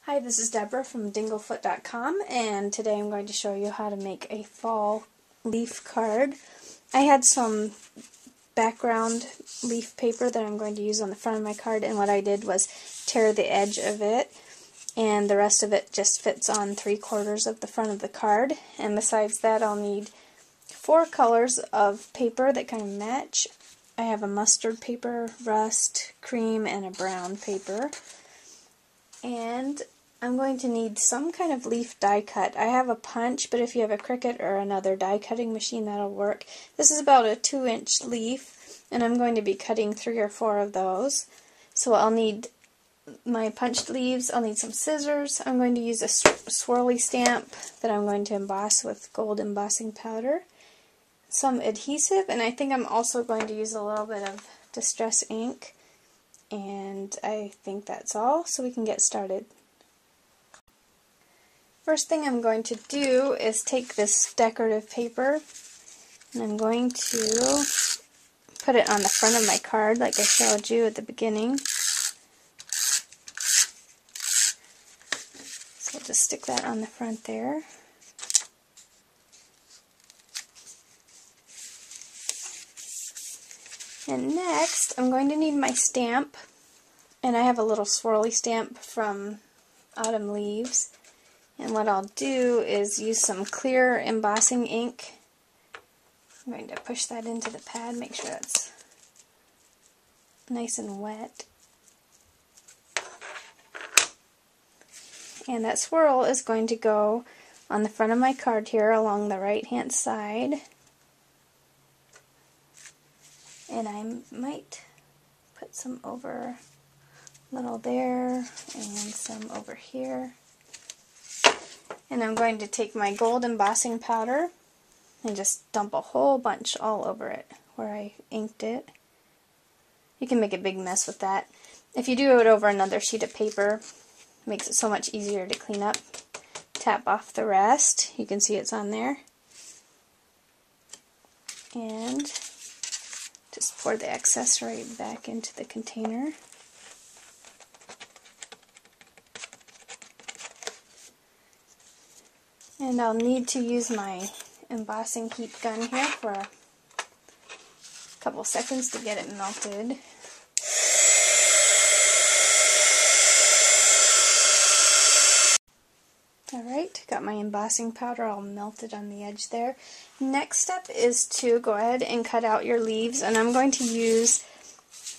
Hi, this is Deborah from dinglefoot.com, and today I'm going to show you how to make a fall leaf card. I had some background leaf paper that I'm going to use on the front of my card, and what I did was tear the edge of it, and the rest of it just fits on 3/4 of the front of the card. And besides that, I'll need 4 colors of paper that kind of match. I have a mustard paper, rust, cream, and a brown paper. And I'm going to need some kind of leaf die cut. I have a punch, but if you have a Cricut or another die cutting machine, that'll work. This is about a 2-inch leaf, and I'm going to be cutting 3 or 4 of those. So I'll need my punched leaves, I'll need some scissors, I'm going to use a swirly stamp that I'm going to emboss with gold embossing powder, some adhesive, and I think I'm also going to use a little bit of distress ink, and I think that's all, so we can get started. First thing I'm going to do is take this decorative paper, and I'm going to put it on the front of my card like I showed you at the beginning. So I'll just stick that on the front there. And next I'm going to need my stamp, and I have a little swirly stamp from Autumn Leaves. And what I'll do is use some clear embossing ink. I'm going to push that into the pad, make sure it's nice and wet. And that swirl is going to go on the front of my card here along the right hand side. And I might put some over a little there and some over here. And I'm going to take my gold embossing powder and just dump a whole bunch all over it where I inked it. You can make a big mess with that. If you do it over another sheet of paper, it makes it so much easier to clean up. Tap off the rest. You can see it's on there. And just pour the excess right back into the container. And I'll need to use my embossing heat gun here for a couple seconds to get it melted. Alright, got my embossing powder all melted on the edge there. Next step is to go ahead and cut out your leaves, and I'm going to use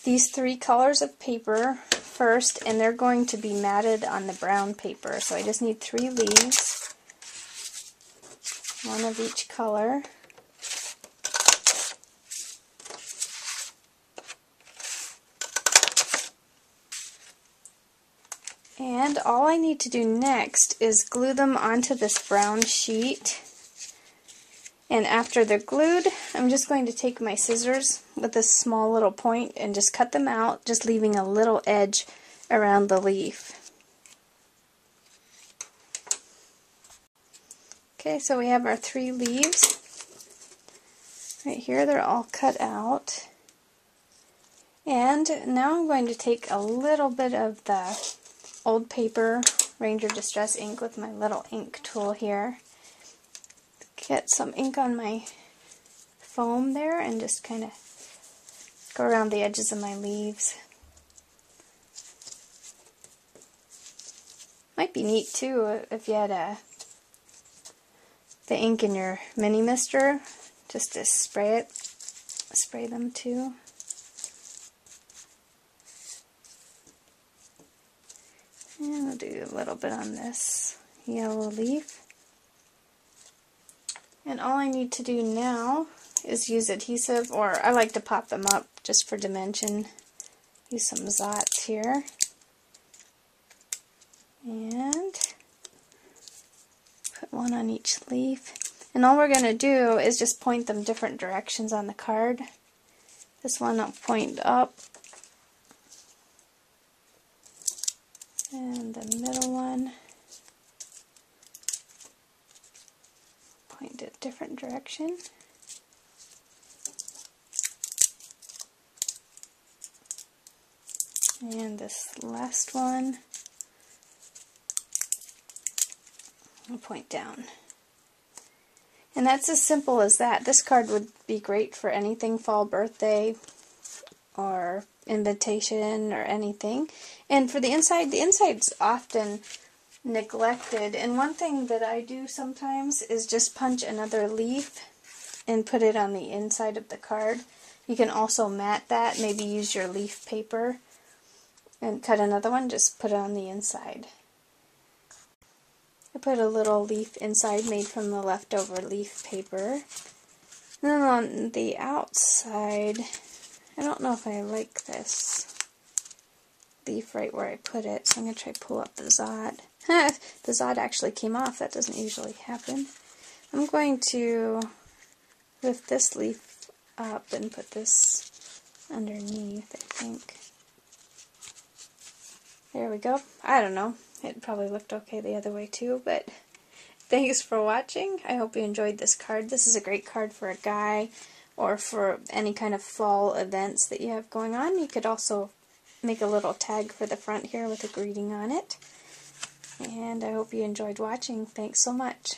these 3 colors of paper first, and they're going to be matted on the brown paper. So I just need 3 leaves. 1 of each color. And all I need to do next is glue them onto this brown sheet. And after they're glued, I'm just going to take my scissors with this small little point and just cut them out, just leaving a little edge around the leaf. Okay, so we have our 3 leaves. Right here, they're all cut out. And now I'm going to take a little bit of the old paper, Ranger Distress ink, with my little ink tool here. Get some ink on my foam there and just kind of go around the edges of my leaves. Might be neat too if you had the ink in your mini mister, just to spray them too. And we'll do a little bit on this yellow leaf. And all I need to do now is use adhesive, or I like to pop them up just for dimension. Use some Zots here. And put 1 on each leaf. And all we're going to do is just point them different directions on the card. This one I'll point up. And the middle one, point a different direction. And this last one, I'll point down. And that's as simple as that. This card would be great for anything, fall birthday or invitation or anything. And for the inside's often neglected. And one thing that I do sometimes is just punch another leaf and put it on the inside of the card. You can also mat that, maybe use your leaf paper and cut another one, just put it on the inside. I put a little leaf inside made from the leftover leaf paper. And then on the outside, I don't know if I like this leaf right where I put it, so I'm going to try to pull up the Zod. The Zod actually came off, that doesn't usually happen. I'm going to lift this leaf up and put this underneath, I think. There we go. I don't know. It probably looked okay the other way too, but thanks for watching. I hope you enjoyed this card. This is a great card for a guy or for any kind of fall events that you have going on. You could also make a little tag for the front here with a greeting on it. And I hope you enjoyed watching. Thanks so much.